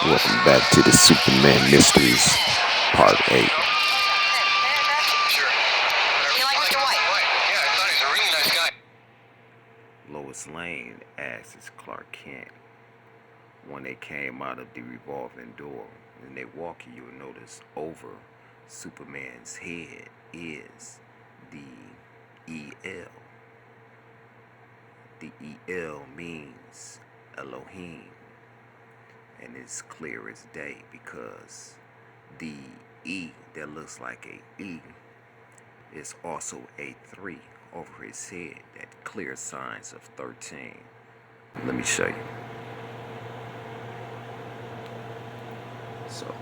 Welcome back to the Superman Mysteries, Part 8. Sure. You like Mr. White? Yeah, I thought he was a really nice guy. Lois Lane asks Clark Kent when they came out of the revolving door and they walk you, you'll notice over Superman's head is the EL. The EL means Elohim, and it's clear as day because the E that looks like a E is also a 3 over his head, that clear signs of 13. Let me show you. So,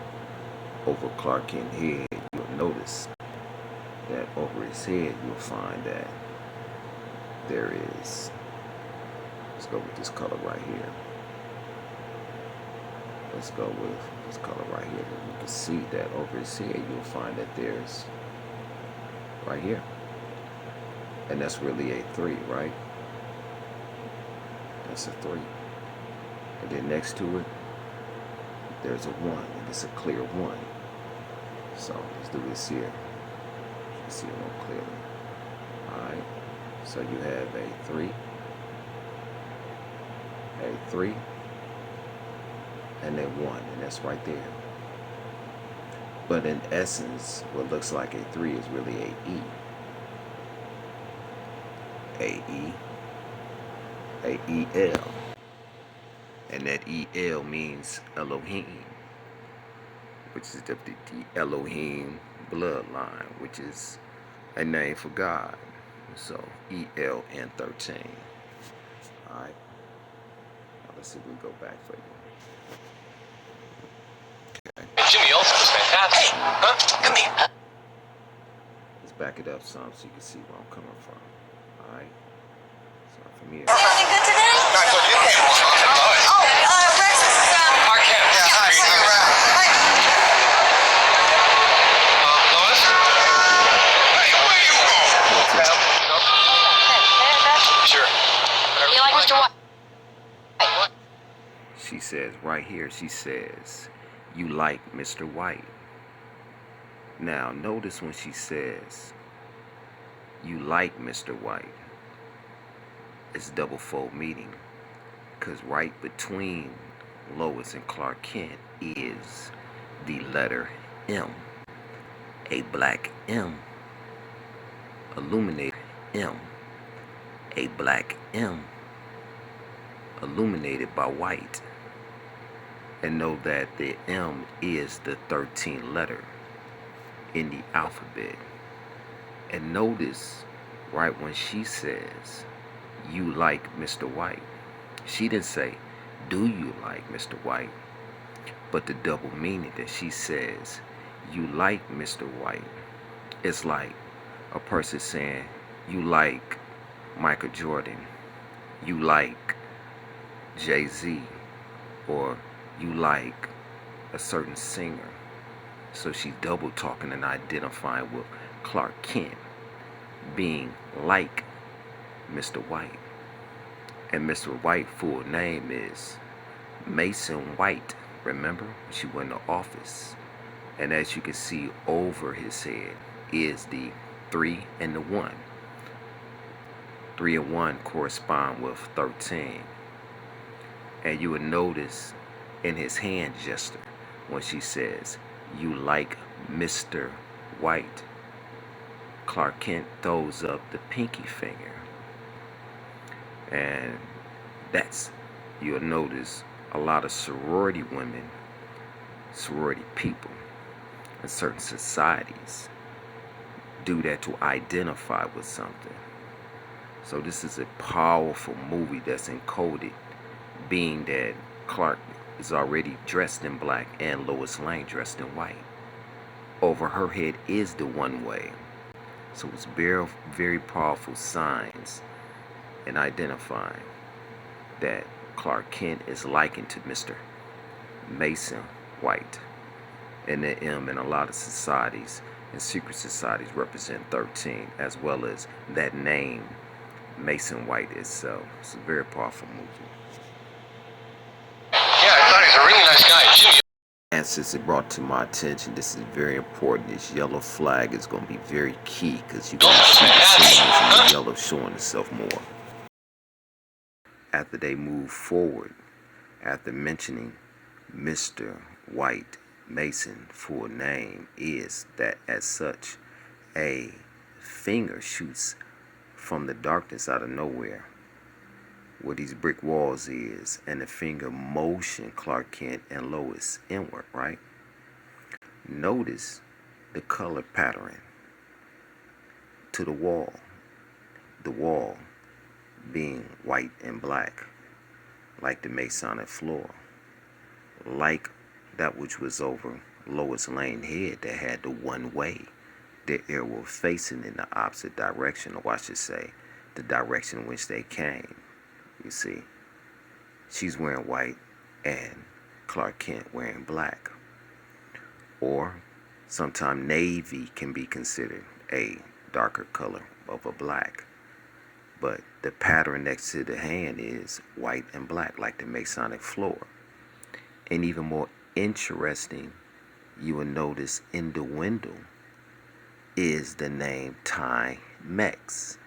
over Clark Kent's head, you'll notice that over his head, you'll find that there is, let's go with this color right here. Let's go with this color right here. You can see that over his head, you'll find that there's right here. And that's really a 3, right? That's a 3. And then next to it, there's a 1, and it's a clear 1. So let's do this here. You can see it more clearly. Alright. So you have a 3, and then 1, and that's right there. But in essence, what looks like a 3 is really a E. A EL. And that EL means Elohim, which is the Elohim bloodline, which is a name for God. So EL and 13. Alright. Now let's see if we go back for you. Jimmy Olsen was fantastic. Huh? Come here. Let's back it up some so you can see where I'm coming from. Alright? So from here. Feeling good today? I thought you came along. Rex is, Mark Kent. Yeah, hi. Hi. Lois? Hey, where you going? Sure. You like Mr. White? She says right here, she says, you like Mr. White. Now, notice when she says, you like Mr. White, it's double fold meaning. Because right between Lois and Clark Kent is the letter M. A black M. Illuminated M. A black M. Illuminated by white. And know that the M is the 13th letter in the alphabet. And notice right when she says, you like Mr. White, she didn't say, do you like Mr. White? But the double meaning that she says, you like Mr. White, it's like a person saying, you like Michael Jordan, you like Jay-Z, or you like a certain singer. So she's double talking and identifying with Clark Kent being like Mr. White. And Mr. White's full name is Mason White. Remember, she went to office. And as you can see over his head is the 3 and the 1. 3 and 1 correspond with 13. And you will notice in his hand gesture when she says, you like Mr. White, Clark Kent throws up the pinky finger. And that's, you'll notice a lot of sorority women, sorority people in certain societies do that to identify with something. So this is a powerful movie that's encoded, being that Clark is already dressed in black and Lois Lane dressed in white. Over her head is the one way. So it's very, very powerful signs in identifying that Clark Kent is likened to Mr. Mason White. And the M in a lot of societies and secret societies represent 13, as well as that name, Mason White itself. It's a very powerful movie. Yeah, I thought he was a really nice guy. Jimmy answers it brought to my attention. This is very important. This yellow flag is going to be very key because you're going to see the symbolism of yellow showing itself more. After they move forward, after mentioning Mr. White Mason, full name is that as such, a finger shoots from the darkness out of nowhere where these brick walls is, and the finger motion Clark Kent and Lois inward, right? Notice the color pattern to the wall being white and black, like the Masonic floor, like that which was over Lois Lane head that had the one way. The air was facing in the opposite direction, or I should say, the direction in which they came. You see, she's wearing white and Clark Kent wearing black. Or sometimes navy can be considered a darker color of a black. But the pattern next to the hand is white and black, like the Masonic floor. And even more interesting, you will notice in the window is the name Timex.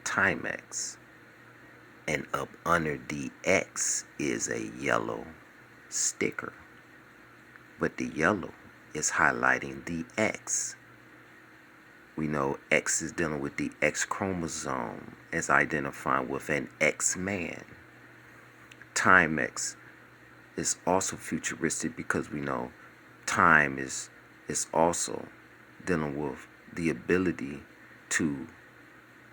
Timex. And up under the X is a yellow sticker. But the yellow is highlighting the X. We know X is dealing with the X chromosome as identified with an X-man. Timex is also futuristic because we know time is also dealing with the ability to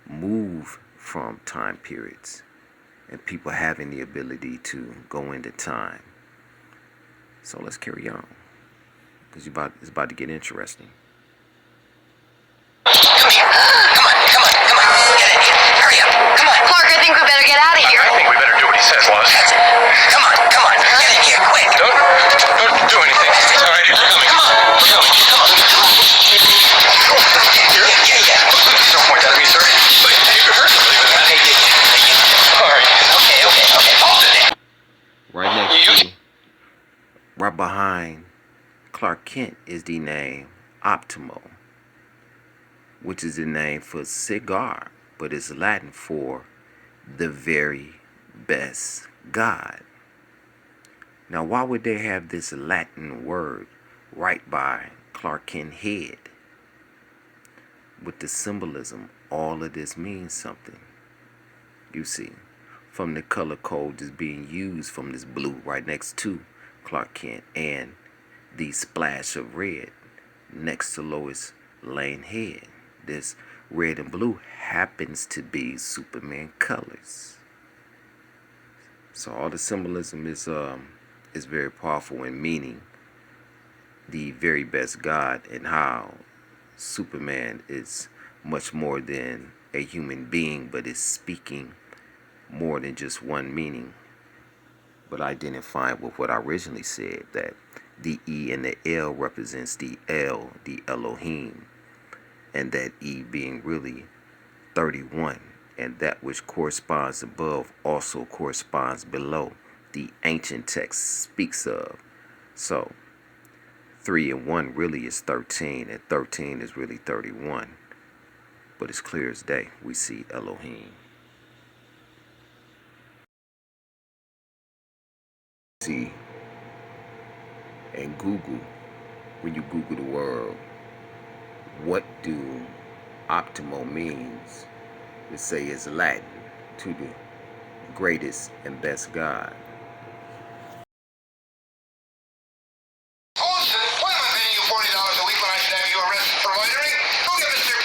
move from time periods and people having the ability to go into time. So let's carry on because it's about to get interesting. Come here. Come on. Get in here. Hurry up. Come on. Clark, I think we better get out of here. I think we better do what he says, Lois. Come on. Get in here, quick. Don't do anything. All right, we're coming. Come on. Yeah. Don't point that at me, sir. But you could hurt somebody with that. Hey, did you? All right. Okay. Hold it. Right next to, right behind Clark Kent is the name Optimo, which is the name for cigar, but it's Latin for the very best God. Now, why would they have this Latin word right by Clark Kent's head? With the symbolism, all of this means something. You see, from the color code that's being used from this blue right next to Clark Kent and the splash of red next to Lois Lane head. This red and blue happens to be Superman colors. So all the symbolism is very powerful in meaning the very best God and how Superman is much more than a human being, but is speaking more than just one meaning. But identifying with what I originally said, that the E and the L represents the L, the Elohim, and that E being really 31, and that which corresponds above also corresponds below, the ancient text speaks of. So 3 and 1 really is 13, and 13 is really 31. But it's clear as day, we see Elohim. See, and Google, when you Google the word, what do optimal means? We say it's Latin to the greatest and best God. Listen, why am I paying you $40 a week when I should have you arrested for loitering? Go get Mr.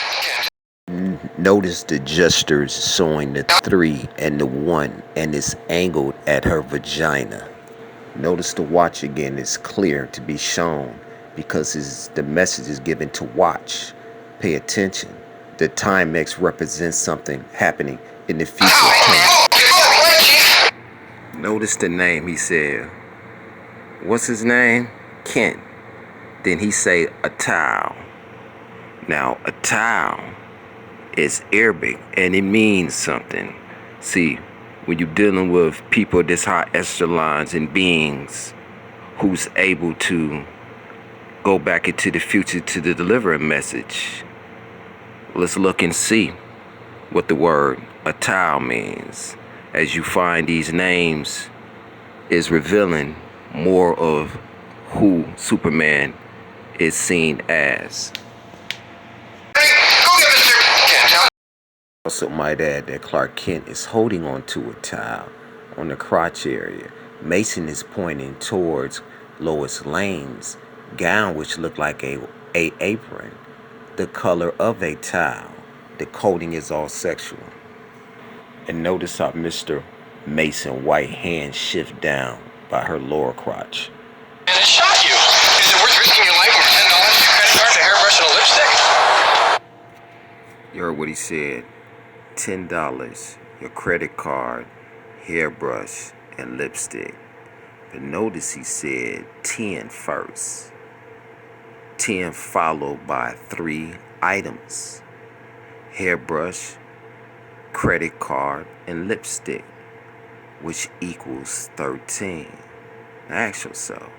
Kent. Notice the gestures showing the 3 and the 1, and it's angled at her vagina. Notice the watch again is clear to be shown because the message is given to watch. Pay attention. The Timex represents something happening in the future. Notice the name he said. What's his name? Kent. Then he say a towel. Now a towel is Arabic and it means something. See, when you're dealing with people this high echelons and beings who's able to go back into the future to deliver a message. Let's look and see what the word a towel means. As you find these names is revealing more of who Superman is seen as. Also might add that Clark Kent is holding onto a towel on the crotch area. Mason is pointing towards Lois Lane's gown, which looked like a apron, the color of a towel. The coding is all sexual. And notice how Mr. Mason White hands shift down by her lower crotch. And it shot you. Is it worth risking your life over $10 your credit card, a hairbrush, and a lipstick? You heard what he said. $10, your credit card, hairbrush, and lipstick. But notice he said 10 first. 10 followed by 3 items. Hairbrush, credit card, and lipstick, which equals 13. Now ask yourself,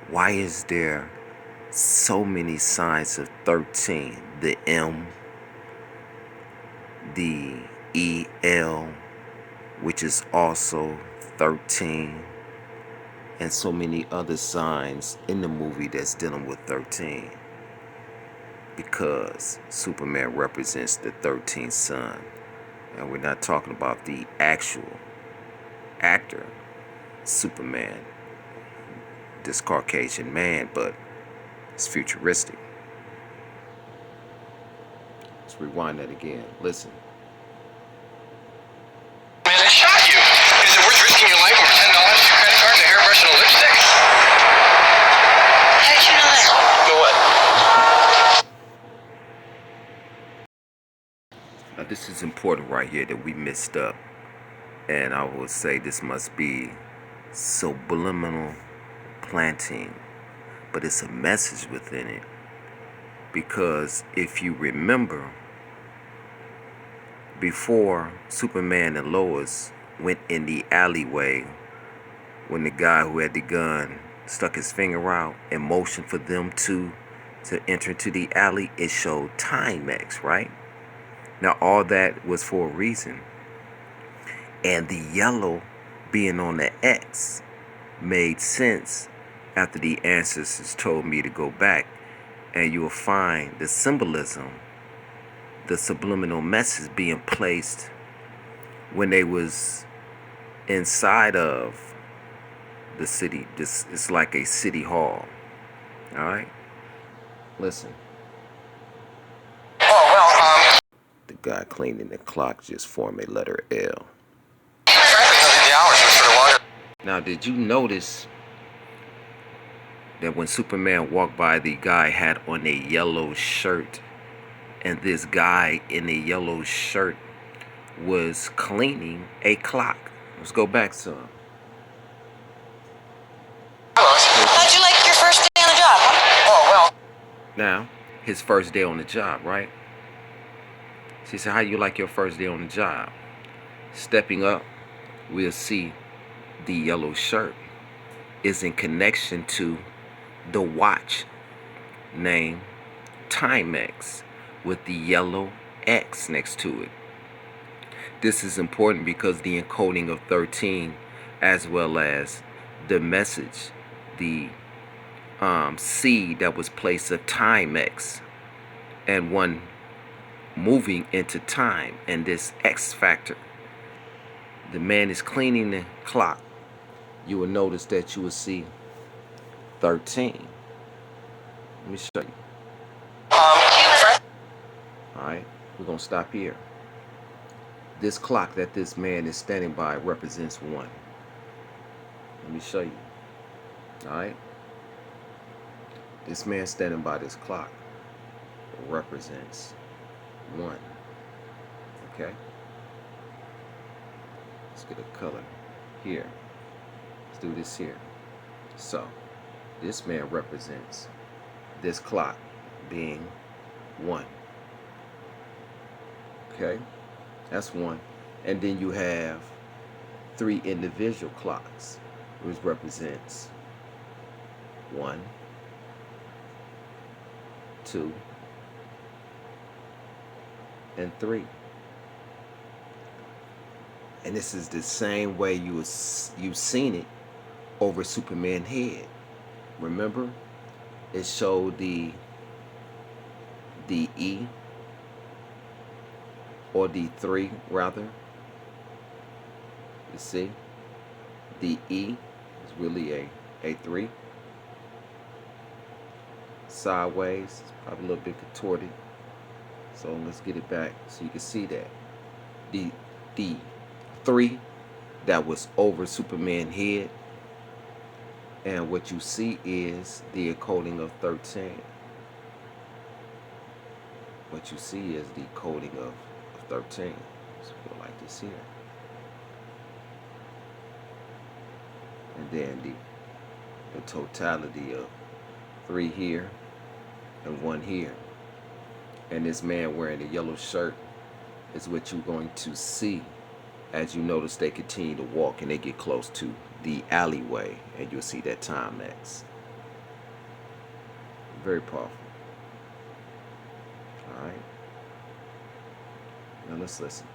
why is there so many signs of 13? The M, the EL, which is also 13, and so many other signs in the movie that's dealing with 13. Because Superman represents the 13th son. And we're not talking about the actual actor, Superman, this Caucasian man, but it's futuristic. Let's rewind that again. Listen. Man, it shot you. Is it worth risking your life over $10 your credit card, a hairbrush, and a lipstick? How did you know that? Go what? Now this is important right here that we missed up. And I would say this must be subliminal planting. But it's a message within it. Because if you remember, before Superman and Lois went in the alleyway, when the guy who had the gun stuck his finger out and motioned for them to enter into the alley, it showed Timex, right? Now all that was for a reason. And the yellow being on the X made sense after the ancestors told me to go back, and you will find the symbolism, the subliminal message being placed when they was inside of the city. This it's like a city hall. All right, listen. Oh, The guy cleaning the clock just formed a letter L. frankly, the hours were sort of longer. Now, did you notice that when Superman walked by, the guy had on a yellow shirt, and this guy in a yellow shirt was cleaning a clock? Let's go back some. How'd you like your first day on the job, huh? Oh, well. Now, his first day on the job, right? She said, how you like your first day on the job? Stepping up, we'll see the yellow shirt is in connection to the watch named Timex with the yellow X next to it. This is important because the encoding of 13, as well as the message, the seed that was placed of Timex, and one moving into time, and this X factor. The man is cleaning the clock. You will notice that you will see 13. Let me show you. Alright, we're going to stop here. This clock that this man is standing by represents 1. Let me show you. Alright? This man standing by this clock represents 1. Okay? Let's get a color here. Let's do this here. So, this man represents this clock being 1. Okay? That's 1. And then you have 3 individual clocks, which represents 1, 2, and 3. And this is the same way you've seen it over Superman's head. Remember, it showed the E, or the 3 rather. You see, the E is really a 3. Sideways, it's probably a little bit contorted. So let's get it back so you can see that. The 3 that was over Superman's head, and what you see is the encoding of 13. What you see is the coding of 13. So go like this here. And then the totality of 3 here and 1 here. And this man wearing the yellow shirt is what you're going to see as you notice they continue to walk and they get close to the alleyway, and you'll see that time lapse. Very powerful. Alright. Now let's listen.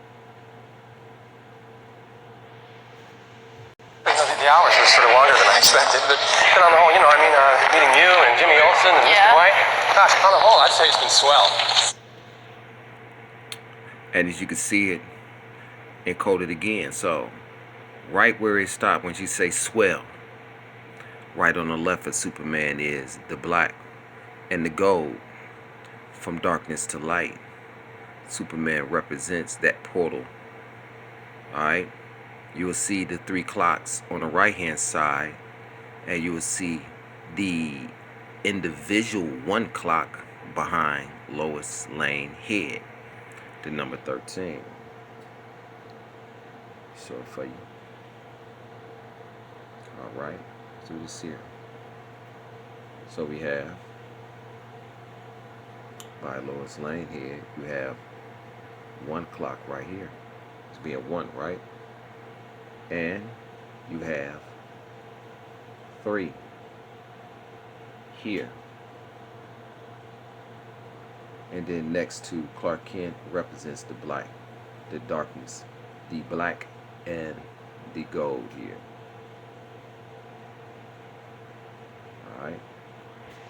The hours were sort of longer than I expected, but on the whole, meeting you and Jimmy Olsen and Mr. White, gosh, on the whole, I'd say it's been swell. And as you can see it encoded again. So right where it stopped when you say swell, right on the left of Superman is the black and the gold. From darkness to light, Superman represents that portal. Alright, you will see the 3 clocks on the right hand side, and you will see the individual 1 clock behind Lois Lane head, the number 13. Show it for you. Alright, let's do this here. So we have by Lois Lane here, you have 1 clock right here. It's being 1, right? And you have 3 here. And then next to Clark Kent represents the black, the darkness, the black and the gold here. Alright,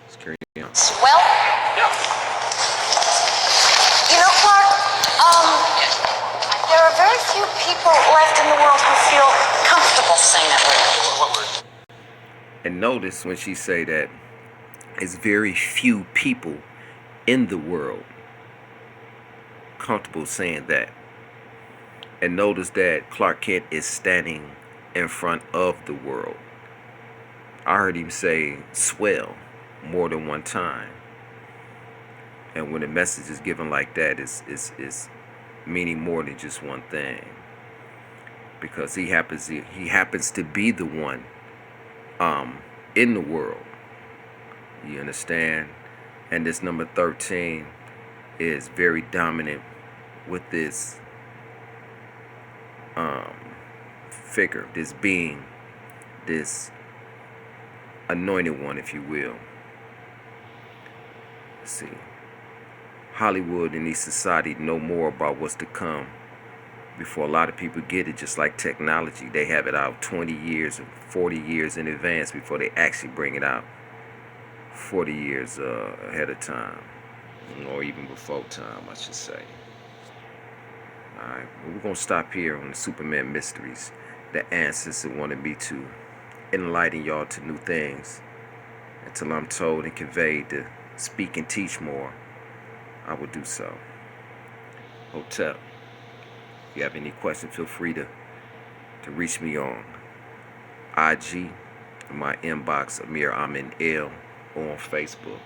let's carry on. Well, you know, Clark, there are very few people left in the world who feel comfortable saying that word. And notice when she say that, it's very few people in the world comfortable saying that. And notice that Clark Kent is standing in front of the world. I heard him say swell more than 1 time. And when a message is given like that, it's meaning more than just one thing. Because he happens to be the one in the world. You understand? And this number 13 is very dominant with this figure, this being, this anointed one, if you will. Let's see. Hollywood and these society know more about what's to come before a lot of people get it. Just like technology, they have it out 20 years and 40 years in advance before they actually bring it out 40 years ahead of time, or even before time, I should say. Alright, we're going to stop here on the Superman Mysteries. The ancestor wanted me to enlighten y'all to new things. Until I'm told and conveyed to speak and teach more, I will do so. Hotel. If you have any questions, feel free to reach me on IG, my inbox, Amir Amon L, or on Facebook.